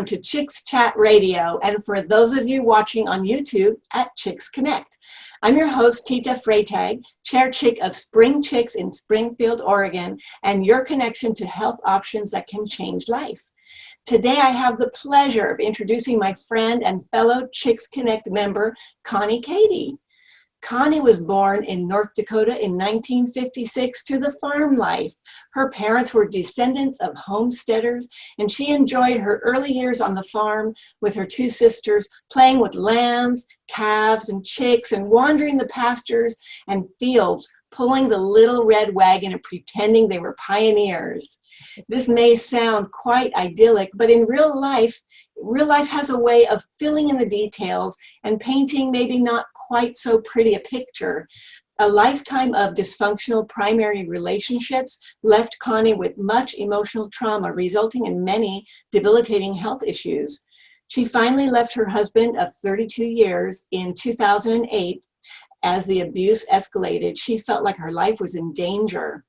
welcome to Chicks Chat Radio, and for those of you watching on YouTube at Chicks Connect. I'm your host, Tita Freytag, Chair Chick of Spring Chicks in Springfield, Oregon, and your connection to health options that can change life. Today, I have the pleasure of introducing my friend and fellow Chicks Connect member, Connie Cady. Connie was born in North Dakota in 1956 to the farm life. Her parents were descendants of homesteaders, and she enjoyed her early years on the farm with her two sisters, playing with lambs, calves, and chicks, and wandering the pastures and fields, pulling the little red wagon and pretending they were pioneers. This may sound quite idyllic, but in real life has a way of filling in the details and painting maybe not quite so pretty a picture. A lifetime of dysfunctional primary relationships left Connie with much emotional trauma, resulting in many debilitating health issues. She finally left her husband of 32 years in 2008. As the abuse escalated, she felt like her life was in danger.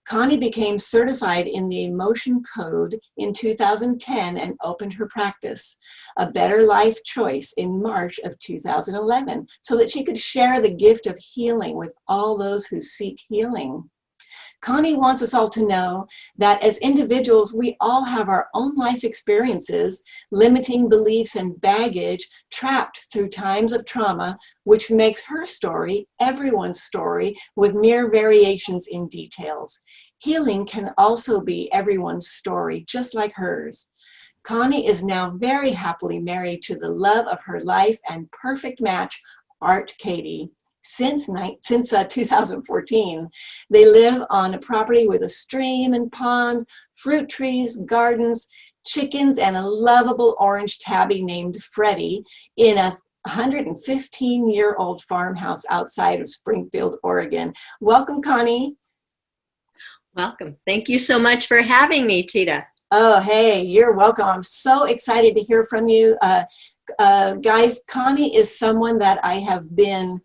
Connie became certified in the Emotion Code in 2010 and opened her practice, A Better Life Choice, in March of 2011, so that she could share the gift of healing with all those who seek healing. Connie wants us all to know that as individuals, we all have our own life experiences, limiting beliefs and baggage trapped through times of trauma, which makes her story everyone's story with mere variations in details. Healing can also be everyone's story, just like hers. Connie is now very happily married to the love of her life and perfect match, Art Cady. Since 2014. They live on a property with a stream and pond, fruit trees, gardens, chickens, and a lovable orange tabby named Freddie in a 115-year-old farmhouse outside of Springfield, Oregon. Welcome, Connie. Welcome. Thank you so much for having me, Tita. Oh, hey, you're welcome. I'm so excited to hear from you. Guys, Connie is someone that I have been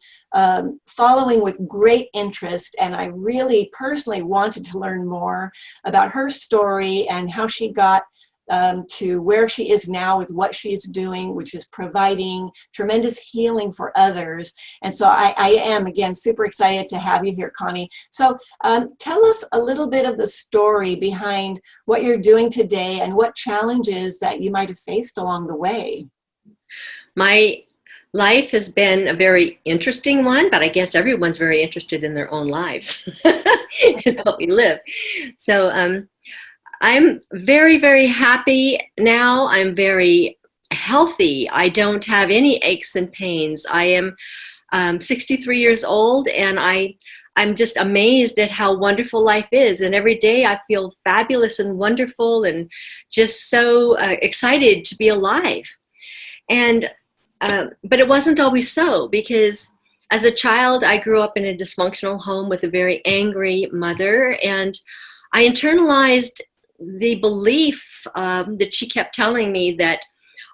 following with great interest, and I really personally wanted to learn more about her story and how she got to where she is now with what she's doing, which is providing tremendous healing for others. And so I am, again, super excited to have you here, Connie. So tell us a little bit of the story behind what you're doing today and what challenges that you might have faced along the way. My life has been a very interesting one, but I guess everyone's very interested in their own lives. It's what we live. So I'm very, very happy now. I'm very healthy. I don't have any aches and pains. I am 63 years old, and I'm just amazed at how wonderful life is. And every day I feel fabulous and wonderful and just so excited to be alive. And but it wasn't always so, because as a child, I grew up in a dysfunctional home with a very angry mother, and I internalized the belief that she kept telling me that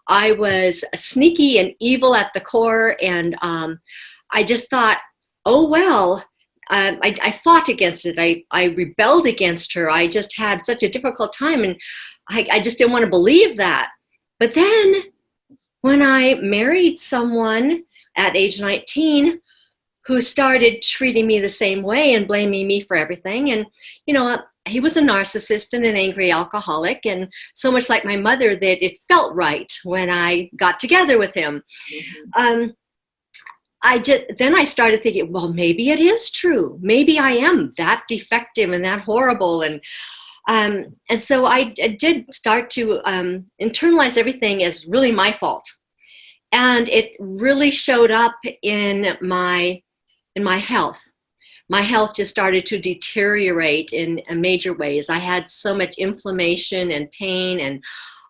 I was sneaky and evil at the core, and I just thought, oh, well, I fought against it. I rebelled against her. I just had such a difficult time, and I just didn't want to believe that. But then when I married someone at age 19 who started treating me the same way and blaming me for everything, and you know, he was a narcissist and an angry alcoholic, and so much like my mother that it felt right when I got together with him. Mm-hmm. Then I started thinking, well, maybe it is true. Maybe I am that defective and that horrible. And so I did start to internalize everything as really my fault. And it really showed up in my health. My health just started to deteriorate in major ways. I had so much inflammation and pain, and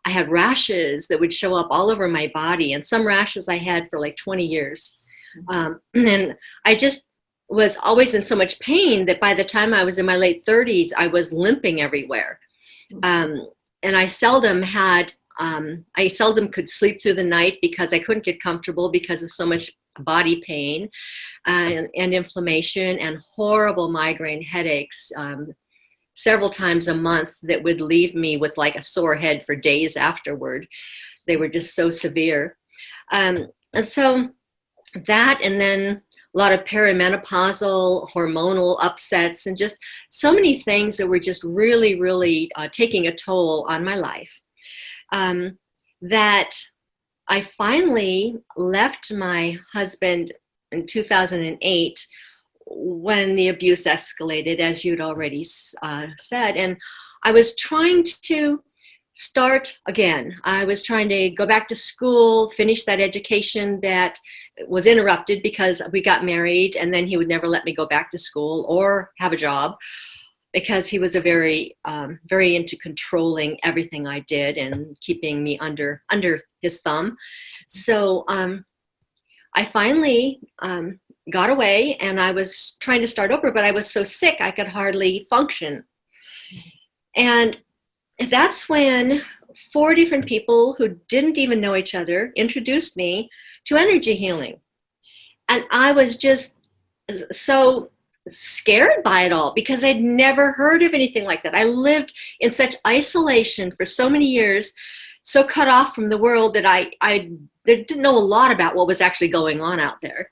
I had rashes that would show up all over my body, and some rashes I had for like 20 years. And I just was always in so much pain that by the time I was in my late 30s, I was limping everywhere. And I seldom could sleep through the night because I couldn't get comfortable because of so much body pain and inflammation and horrible migraine headaches several times a month that would leave me with like a sore head for days afterward. they were just so severe. And so that, and then a lot of perimenopausal hormonal upsets, and just so many things that were just really, really taking a toll on my life, that I finally left my husband in 2008 when the abuse escalated, as you'd already said. And I was trying to start again. I was trying to go back to school, finish that education that was interrupted because we got married, and then he would never let me go back to school or have a job, because he was a very into controlling everything I did and keeping me under his thumb. So I finally got away, and I was trying to start over, but I was so sick I could hardly function. And that's when 4 different people who didn't even know each other introduced me to energy healing. And I was just so scared by it all, because I'd never heard of anything like that. I lived in such isolation for so many years, so cut off from the world, that I didn't know a lot about what was actually going on out there.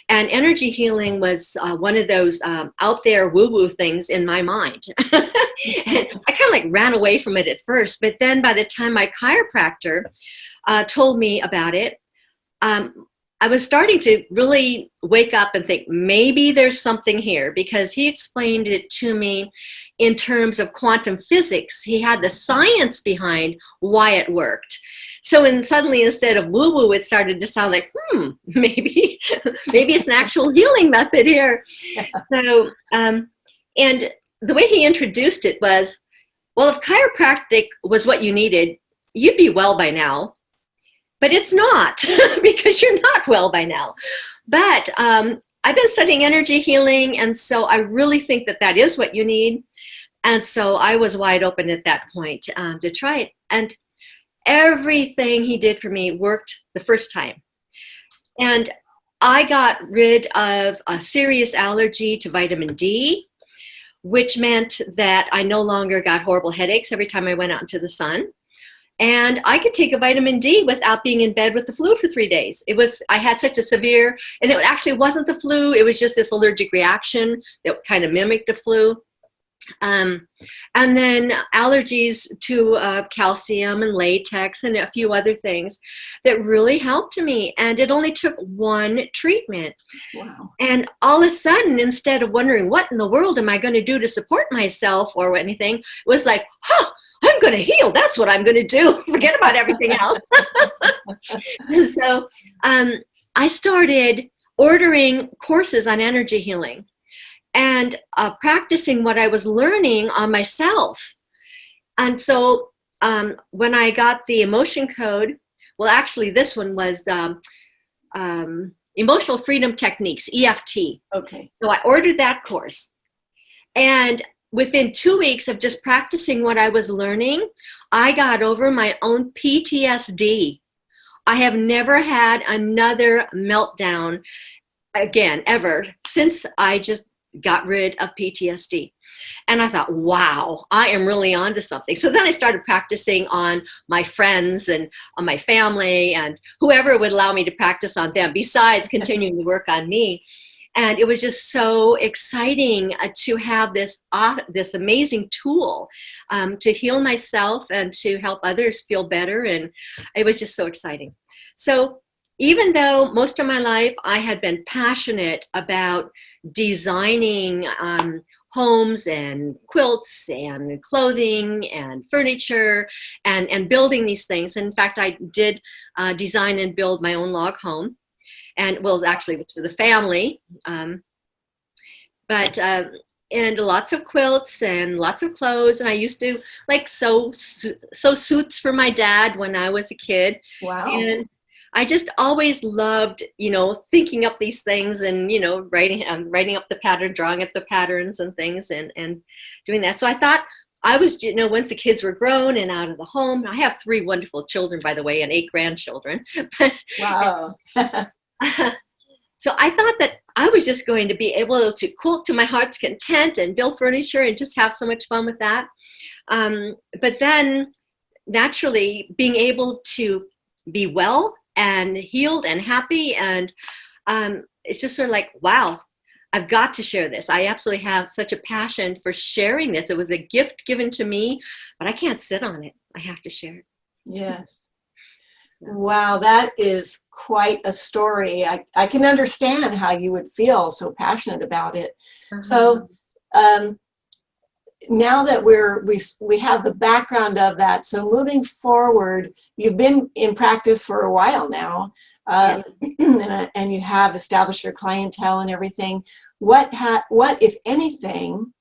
And energy healing was one of those out there woo-woo things in my mind. And I kind of like ran away from it at first, but then by the time my chiropractor told me about it, I was starting to really wake up and think, maybe there's something here, because he explained it to me in terms of quantum physics. He had the science behind why it worked. So suddenly, instead of woo-woo, it started to sound like, maybe it's an actual healing method here. So, and the way he introduced it was, well, if chiropractic was what you needed, you'd be well by now. But it's not, because you're not well by now. But I've been studying energy healing, and so I really think that is what you need. And so I was wide open at that point to try it. And everything he did for me worked the first time. And I got rid of a serious allergy to vitamin D, which meant that I no longer got horrible headaches every time I went out into the sun. And I could take a vitamin D without being in bed with the flu for 3 days. I had such a severe, and it actually wasn't the flu, it was just this allergic reaction that kind of mimicked the flu. And then allergies to calcium and latex and a few other things that really helped me. And it only took one treatment. Wow. And all of a sudden, instead of wondering what in the world am I going to do to support myself or anything, it was like, I'm going to heal. That's what I'm going to do. Forget about everything else. And so I started ordering courses on energy healing and practicing what I was learning on myself. And so when I got the emotion code, well, actually, this one was Emotional Freedom Techniques, EFT. Okay. So I ordered that course. And within 2 weeks of just practicing what I was learning, I got over my own PTSD. I have never had another meltdown again, ever, since I just got rid of PTSD. And I thought, wow, I am really onto something. So then I started practicing on my friends and on my family and whoever would allow me to practice on them, besides continuing to work on me. And it was just so exciting to have this amazing tool to heal myself and to help others feel better. And it was just so exciting. So even though most of my life I had been passionate about designing homes and quilts and clothing and furniture and building these things. In fact, I did design and build my own log home. And well, actually, it was for the family, and lots of quilts and lots of clothes. And I used to like sew suits for my dad when I was a kid. Wow. And I just always loved, thinking up these things and, writing up the pattern, drawing up the patterns and things and doing that. So I thought I was, once the kids were grown and out of the home, I have 3 wonderful children, by the way, and 8 grandchildren. Wow. So I thought that I was just going to be able to quilt to my heart's content and build furniture and just have so much fun with that. But then naturally being able to be well and healed and happy. And it's just sort of like, wow, I've got to share this. I absolutely have such a passion for sharing this. It was a gift given to me, but I can't sit on it. I have to share it. Yes. Wow, that is quite a story. I can understand how you would feel so passionate about it. So now that we have the background of that, so moving forward, you've been in practice for a while now, and you have established your clientele and everything. What if anything,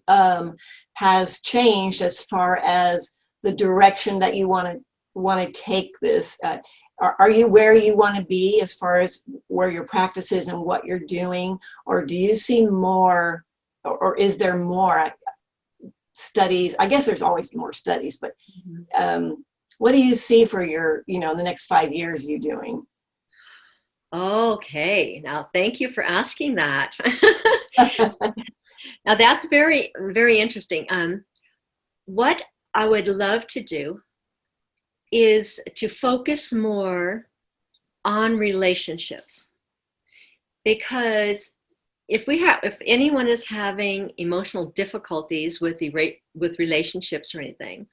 has changed as far as the direction that you want to take this? Are you where you want to be as far as where your practice is and what you're doing, or do you see more, or is there more studies? I guess there's always more studies, but what do you see for your, the next 5 years you doing? Okay, now thank you for asking that. Now that's very, very interesting. What I would love to do is to focus more on relationships, because if anyone is having emotional difficulties with relationships or anything,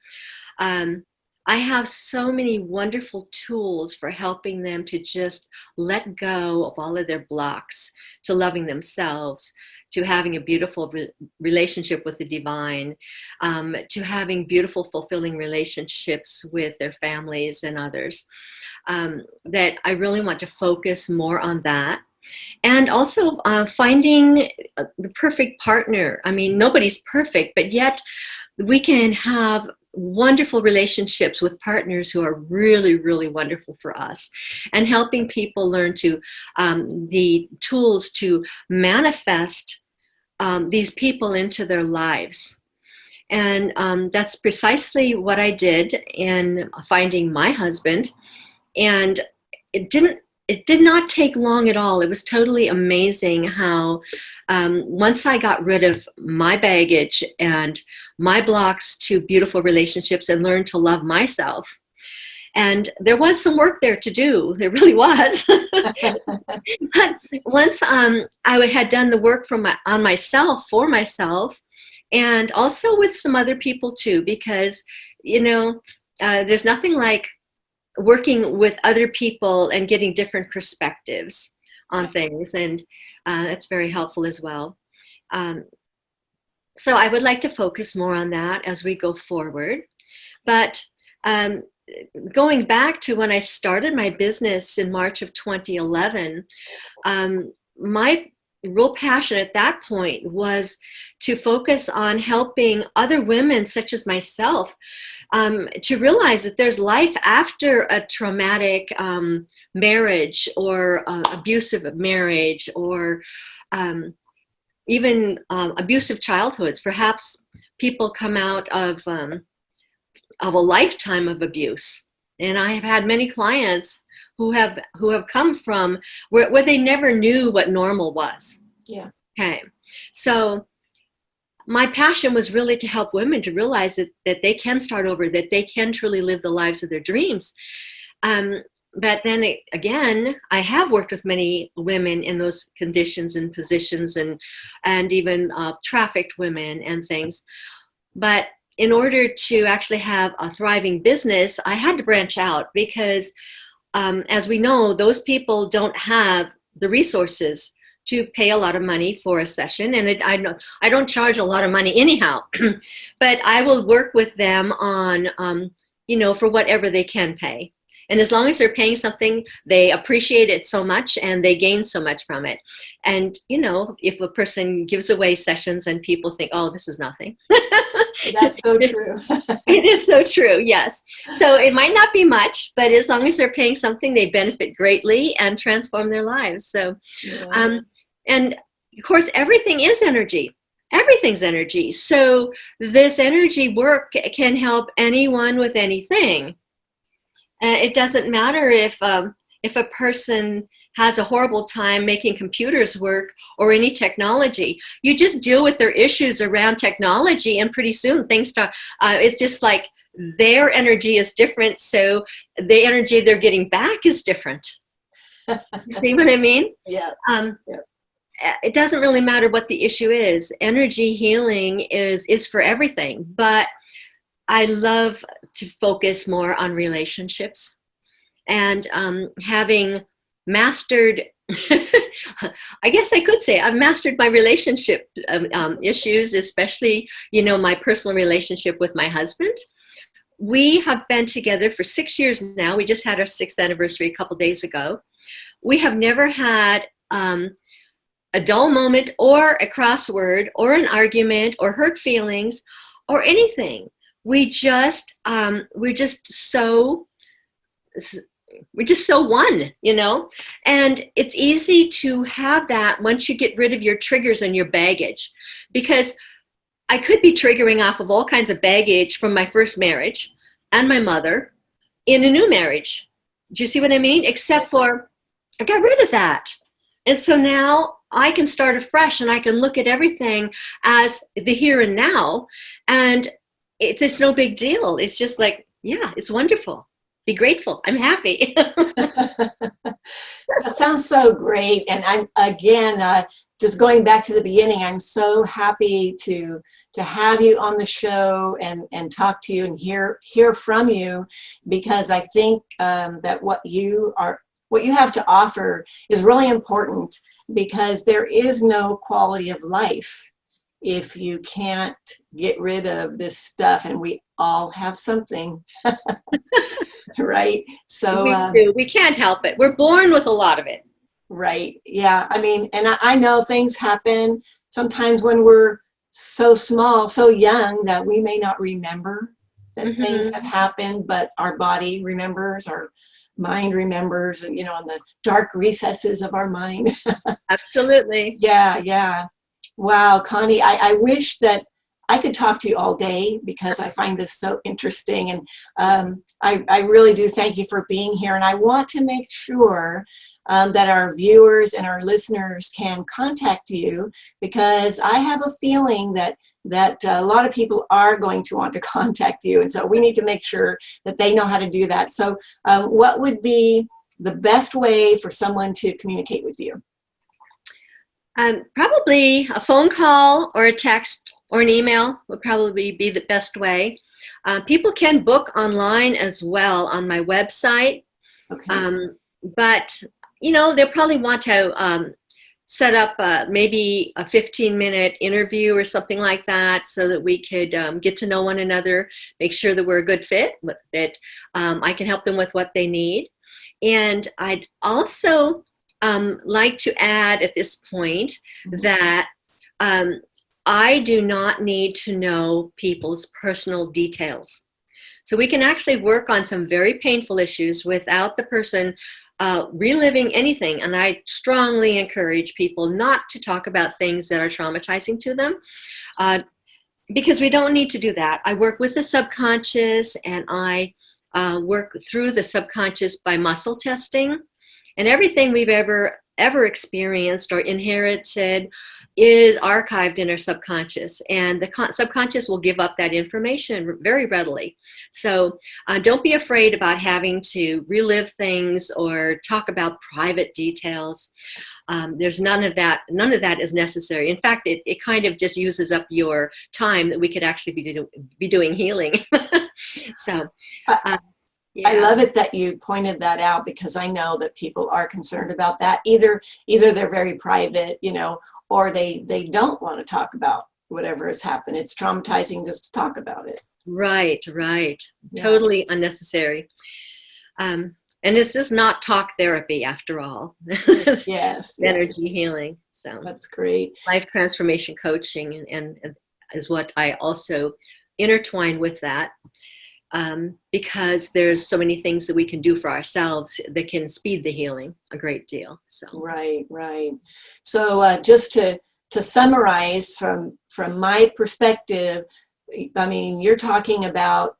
I have so many wonderful tools for helping them to just let go of all of their blocks to loving themselves, to having a beautiful relationship with the divine, to having beautiful, fulfilling relationships with their families and others. That I really want to focus more on that. And also finding the perfect partner. I mean, nobody's perfect, but yet we can have wonderful relationships with partners who are really, really wonderful for us, and helping people learn to the tools to manifest these people into their lives. And that's precisely what I did in finding my husband. And it did not take long at all. It was totally amazing how once I got rid of my baggage and my blocks to beautiful relationships and learned to love myself. And there was some work there to do. There really was. But once I had done the work on myself, for myself, and also with some other people too, because, there's nothing like working with other people and getting different perspectives on things, and that's very helpful as well. So I would like to focus more on that as we go forward. But going back to when I started my business in March of 2011, my real passion at that point was to focus on helping other women such as myself to realize that there's life after a traumatic marriage or abusive marriage, or even abusive childhoods. Perhaps people come out of a lifetime of abuse. And I have had many clients who have come from where they never knew what normal was. Yeah. Okay. So my passion was really to help women to realize that they can start over, that they can truly live the lives of their dreams. But then again, I have worked with many women in those conditions and positions, and even trafficked women and things. But in order to actually have a thriving business, I had to branch out, because as we know, those people don't have the resources to pay a lot of money for a session. And I don't charge a lot of money anyhow, but I will work with them on, for whatever they can pay. And as long as they're paying something, they appreciate it so much and they gain so much from it. And, if a person gives away sessions and people think, oh, this is nothing. That's so true. It is so true, yes. So it might not be much, but as long as they're paying something, they benefit greatly and transform their lives. So, Yeah. And of course, everything is energy. Everything's energy. So this energy work can help anyone with anything. It doesn't matter if a person has a horrible time making computers work or any technology. You just deal with their issues around technology, and pretty soon things start. It's just like their energy is different, so the energy they're getting back is different. You see what I mean? Yeah. Yeah. It doesn't really matter what the issue is. Energy healing is for everything, but I love to focus more on relationships, and having mastered, I guess I could say I've mastered my relationship issues, especially, my personal relationship with my husband. We have been together for 6 years now. We just had our 6th anniversary a couple days ago. We have never had a dull moment or a crossword or an argument or hurt feelings or anything. We're just so one, and it's easy to have that once you get rid of your triggers and your baggage, because I could be triggering off of all kinds of baggage from my first marriage and my mother in a new marriage. Do you see what I mean? Except for I got rid of that. And so now I can start afresh, and I can look at everything as the here and now. And it's no big deal. It's just like, yeah, it's wonderful. Be grateful. I'm happy. That sounds so great. And I'm, again, just going back to the beginning, I'm so happy to have you on the show and talk to you and hear from you, because I think that what you have to offer is really important, because there is no quality of life if you can't get rid of this stuff, and we all have something. Right? So we do. We can't help it. We're born with a lot of it. Right. Yeah. I mean, and I know things happen sometimes when we're so small, so young, that we may not remember that things have happened, but our body remembers, our mind remembers, and, in the dark recesses of our mind. Absolutely. Yeah. Yeah. Wow, Connie, I wish that I could talk to you all day, because I find this so interesting. And I really do thank you for being here. And I want to make sure that our viewers and our listeners can contact you, because I have a feeling that a lot of people are going to want to contact you. And so we need to make sure that they know how to do that. So what would be the best way for someone to communicate with you? Probably a phone call or a text or an email would probably be the best way. People can book online as well on my website. Okay. But, they'll probably want to set up maybe a 15-minute interview or something like that, so that we could get to know one another, make sure that we're a good fit, that I can help them with what they need. And I'd also like to add at this point that I do not need to know people's personal details. So we can actually work on some very painful issues without the person reliving anything. And I strongly encourage people not to talk about things that are traumatizing to them, because we don't need to do that. I work with the subconscious, and I work through the subconscious by muscle testing. And everything we've ever experienced or inherited is archived in our subconscious, and the subconscious will give up that information very readily. So don't be afraid about having to relive things or talk about private details. There's none of that. None of that is necessary. In fact, it kind of just uses up your time that we could actually be doing healing. So. Yeah. I love it that you pointed that out, because I know that people are concerned about that. Either they're very private, or they don't want to talk about whatever has happened. It's traumatizing just to talk about it. Right. Yeah. Totally unnecessary. And this is not talk therapy, after all. Yes. Energy healing. So that's great. Life transformation coaching and is what I also intertwine with that. Because there's so many things that we can do for ourselves that can speed the healing a great deal. So right. So just to summarize from my perspective, I mean, you're talking about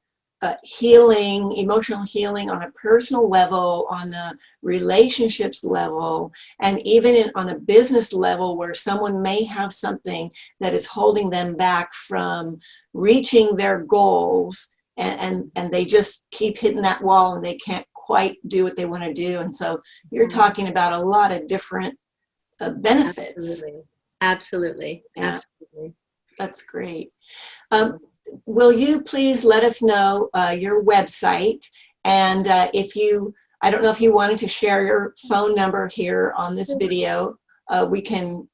healing, emotional healing on a personal level, on a relationships level, and even on a business level, where someone may have something that is holding them back from reaching their goals. and they just keep hitting that wall and they can't quite do what they want to do. And so you're talking about a lot of different benefits. Absolutely. Absolutely. Yeah. Absolutely. That's great. Will you please let us know your website, and I don't know if you wanted to share your phone number here on this video.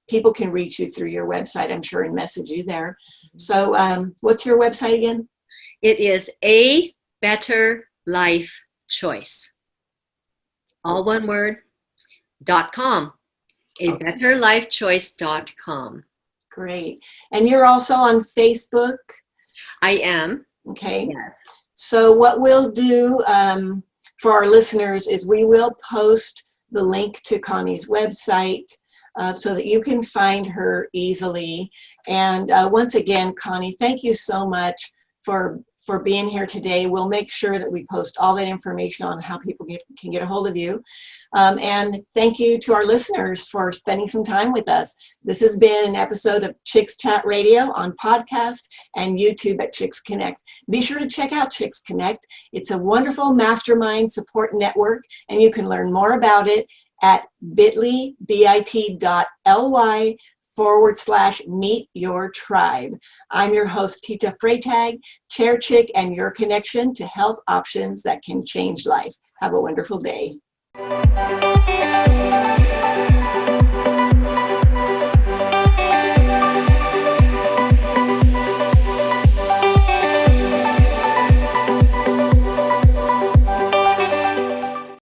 People can reach you through your website, I'm sure, and message you there. So what's your website again? It is A Better Life Choice. All one word, .com. abetterlifechoice.com. Great. And you're also on Facebook? I am. Okay. Yes. So what we'll do for our listeners is we will post the link to Connie's website so that you can find her easily. And once again, Connie, thank you so much for being here today. We'll make sure that we post all that information on how people can get a hold of you. And thank you to our listeners for spending some time with us. This has been an episode of Chicks Chat Radio on podcast and YouTube at ChicksConnect. Be sure to check out ChicksConnect. It's a wonderful mastermind support network, and you can learn more about it at bit.ly/meet your tribe. I'm your host, Tita Freytag, Chair Chick, and your connection to health options that can change life. Have a wonderful day.